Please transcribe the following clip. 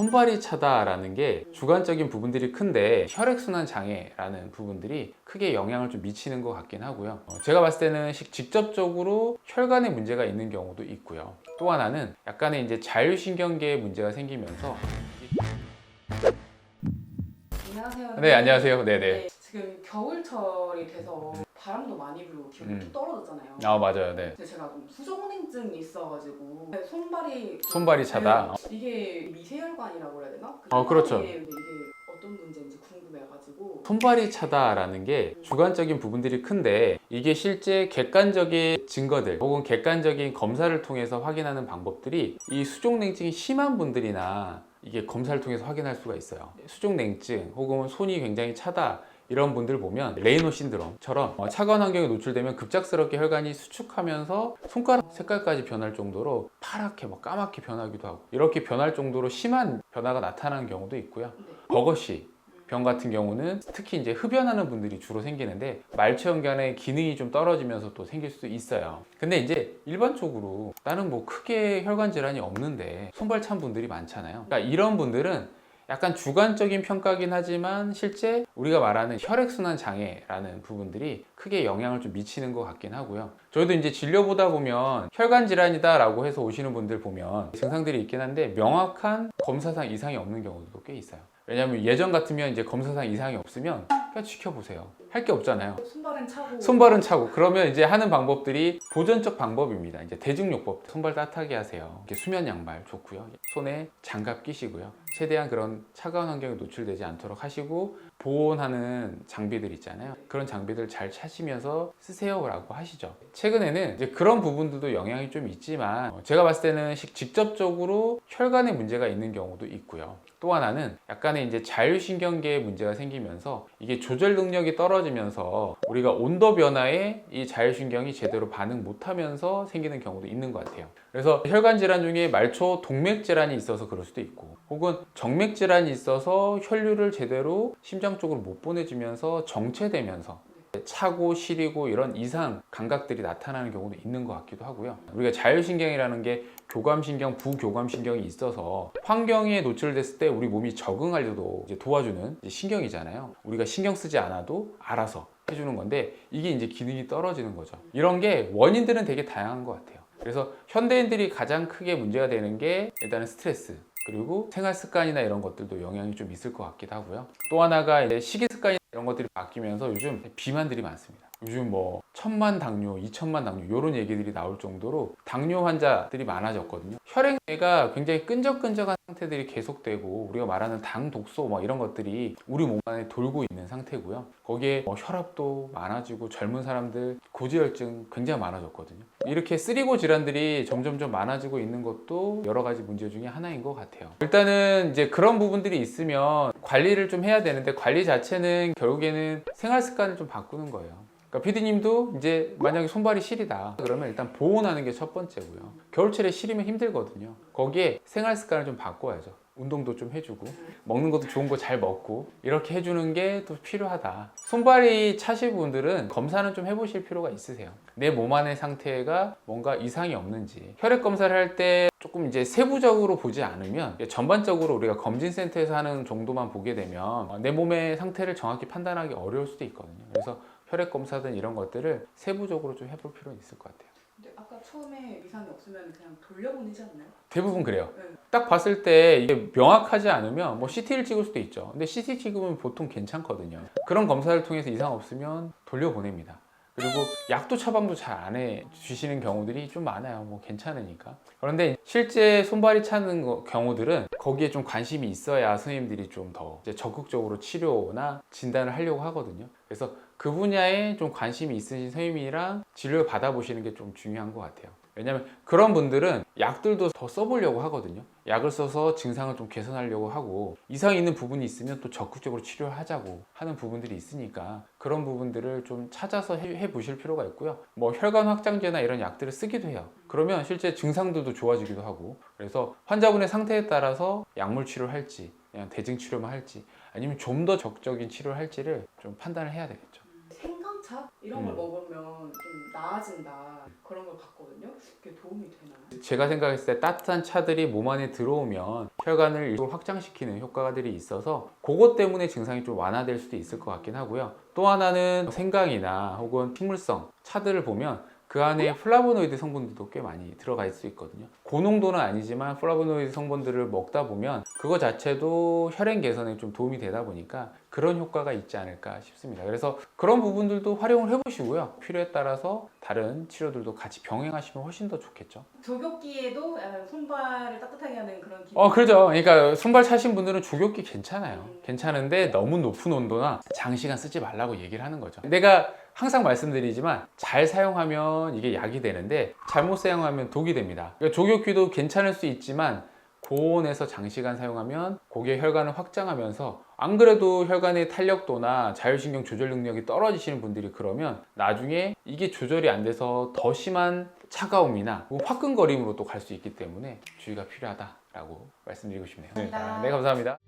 손발이 차다라는 게 주관적인 부분들이 큰데 혈액순환 장애라는 부분들이 크게 영향을 좀 미치는 것 같긴 하고요. 제가 봤을 때는 직접적으로 혈관에 문제가 있는 경우도 있고요. 또 하나는 약간의 이제 자율신경계에 문제가 생기면서 안녕하세요. 네, 안녕하세요. 네네. 네, 지금 겨울철이 돼서 바람도 많이 불고 기온이 뚝 떨어졌잖아요. 아, 맞아요. 네. 근데 제가 좀 수족냉증이 있어가지고 손발이 차다. 네, 이게 미세혈관이라고 해야 되나? 그렇죠. 이게 어떤 문제인지 궁금해가지고. 손발이 차다라는 게 주관적인 부분들이 큰데 이게 실제 객관적인 증거들 혹은 객관적인 검사를 통해서 확인하는 방법들이 이 수족냉증이 심한 분들이나 이게 검사를 통해서 확인할 수가 있어요. 수족냉증 혹은 손이 굉장히 차다 이런 분들 보면 레이노 신드롬처럼 차가운 환경에 노출되면 급작스럽게 혈관이 수축하면서 손가락 색깔까지 변할 정도로 파랗게 까맣게 변하기도 하고 이렇게 변할 정도로 심한 변화가 나타나는 경우도 있고요. 버거시 병 같은 경우는 특히 이제 흡연하는 분들이 주로 생기는데 말초연관의 기능이 좀 떨어지면서 또 생길 수도 있어요. 근데 이제 일반적으로 나는 뭐 크게 혈관 질환이 없는데 손발 찬 분들이 많잖아요. 그러니까 이런 분들은 약간 주관적인 평가긴 하지만 실제 우리가 말하는 혈액순환 장애라는 부분들이 크게 영향을 좀 미치는 것 같긴 하고요. 저희도 이제 진료보다 보면 혈관 질환이다 라고 해서 오시는 분들 보면 증상들이 있긴 한데 명확한 검사상 이상이 없는 경우도 꽤 있어요. 왜냐면 예전 같으면 이제 검사상 이상이 없으면 그냥 지켜보세요. 할 게 없잖아요. 손발은 차고 그러면 이제 하는 방법들이 보존적 방법입니다. 이제 대증요법, 손발 따뜻하게 하세요. 이렇게 수면 양말 좋고요. 손에 장갑 끼시고요. 최대한 그런 차가운 환경에 노출되지 않도록 하시고 보온하는 장비들 있잖아요. 그런 장비들 잘 차시면서 쓰세요라고 하시죠. 최근에는 이제 그런 부분들도 영향이 좀 있지만 제가 봤을 때는 직접적으로 혈관에 문제가 있는 경우도 있고요. 또 하나는 약간의 이제 자율신경계에 문제가 생기면서 이게 조절 능력이 떨어지면서 우리가 온도 변화에 이 자율신경이 제대로 반응 못하면서 생기는 경우도 있는 것 같아요. 그래서 혈관 질환 중에 말초 동맥 질환이 있어서 그럴 수도 있고 혹은 정맥 질환이 있어서 혈류를 제대로 심장 쪽으로 못 보내주면서 정체되면서 차고 시리고 이런 이상 감각들이 나타나는 경우도 있는 것 같기도 하고요. 우리가 자율신경이라는 게 교감신경, 부교감신경이 있어서 환경에 노출됐을 때 우리 몸이 적응하려도 이제 도와주는 이제 신경이잖아요. 우리가 신경 쓰지 않아도 알아서 해주는 건데 이게 이제 기능이 떨어지는 거죠. 이런 게 원인들은 되게 다양한 것 같아요. 그래서 현대인들이 가장 크게 문제가 되는 게 일단은 스트레스 그리고 생활 습관이나 이런 것들도 영향이 좀 있을 것 같기도 하고요. 또 하나가 이제 식이 습관이 이런 것들이 바뀌면서 요즘 비만들이 많습니다. 요즘 뭐 1000만 당뇨, 2000만 당뇨 이런 얘기들이 나올 정도로 당뇨 환자들이 많아졌거든요. 혈액가 굉장히 끈적끈적한 상태들이 계속되고 우리가 말하는 당 독소 뭐 이런 것들이 우리 몸 안에 돌고 있는 상태고요. 거기에 뭐 혈압도 많아지고 젊은 사람들 고지혈증 굉장히 많아졌거든요. 이렇게 쓰리고 질환들이 점점점 많아지고 있는 것도 여러 가지 문제 중에 하나인 것 같아요. 일단은 이제 그런 부분들이 있으면 관리를 좀 해야 되는데 관리 자체는 결국에는 생활 습관을 좀 바꾸는 거예요. 그러니까 PD님도 이제 만약에 손발이 시리다 그러면 일단 보온하는 게 첫 번째고요. 겨울철에 시리면 힘들거든요. 거기에 생활 습관을 좀 바꿔야죠. 운동도 좀 해주고 먹는 것도 좋은 거 잘 먹고 이렇게 해주는 게 또 필요하다. 손발이 차실 분들은 검사는 좀 해보실 필요가 있으세요. 내 몸 안의 상태가 뭔가 이상이 없는지 혈액 검사를 할 때 조금 이제 세부적으로 보지 않으면 전반적으로 우리가 검진센터에서 하는 정도만 보게 되면 내 몸의 상태를 정확히 판단하기 어려울 수도 있거든요. 그래서 혈액 검사든 이런 것들을 세부적으로 좀 해볼 필요는 있을 것 같아요. 근데 아까 처음에 이상이 없으면 그냥 돌려보내지 않나요? 대부분 그래요. 네. 딱 봤을 때 이게 명확하지 않으면 뭐 CT를 찍을 수도 있죠. 근데 CT 찍으면 보통 괜찮거든요. 그런 검사를 통해서 이상 없으면 돌려보냅니다. 그리고 약도 처방도 잘 안 해주시는 경우들이 좀 많아요. 뭐 괜찮으니까. 그런데 실제 손발이 차는 경우들은 거기에 좀 관심이 있어야 선생님들이 좀 더 적극적으로 치료나 진단을 하려고 하거든요. 그래서 그 분야에 좀 관심이 있으신 선생님이랑 진료를 받아보시는 게 좀 중요한 것 같아요. 왜냐면 그런 분들은 약들도 더 써보려고 하거든요. 약을 써서 증상을 좀 개선하려고 하고 이상이 있는 부분이 있으면 또 적극적으로 치료를 하자고 하는 부분들이 있으니까 그런 부분들을 좀 찾아서 해보실 필요가 있고요. 뭐 혈관 확장제나 이런 약들을 쓰기도 해요. 그러면 실제 증상들도 좋아지기도 하고 그래서 환자분의 상태에 따라서 약물 치료를 할지 그냥 대증 치료만 할지 아니면 좀 더 적극적인 치료를 할지를 좀 판단을 해야 되겠죠. 홍삼차 이런 걸 먹으면 좀 나아진다 그런 걸 봤거든요. 그게 도움이 되나요? 제가 생각했을 때 따뜻한 차들이 몸 안에 들어오면 혈관을 일부 확장시키는 효과들이 있어서 그것 때문에 증상이 좀 완화될 수도 있을 것 같긴 하고요. 또 하나는 생강이나 혹은 식물성 차들을 보면 그 안에 플라보노이드 성분들도 꽤 많이 들어가 있을 수 있거든요. 고농도는 아니지만 플라보노이드 성분들을 먹다 보면 그거 자체도 혈행 개선에 좀 도움이 되다 보니까 그런 효과가 있지 않을까 싶습니다. 그래서 그런 부분들도 활용을 해보시고요. 필요에 따라서 다른 치료들도 같이 병행하시면 훨씬 더 좋겠죠. 조격기에도 약간 손발을 따뜻하게 하는 그런 기분. 그렇죠. 그러니까 손발 차신 분들은 조격기 괜찮아요. 괜찮은데 너무 높은 온도나 장시간 쓰지 말라고 얘기를 하는 거죠. 내가 항상 말씀드리지만 잘 사용하면 이게 약이 되는데 잘못 사용하면 독이 됩니다. 그러니까 조격기도 괜찮을 수 있지만 고온에서 장시간 사용하면 고개 혈관을 확장하면서 안 그래도 혈관의 탄력도나 자율신경 조절 능력이 떨어지시는 분들이 그러면 나중에 이게 조절이 안 돼서 더 심한 차가움이나 화끈거림으로 또 갈 수 있기 때문에 주의가 필요하다라고 말씀드리고 싶네요. 감사합니다. 네, 감사합니다.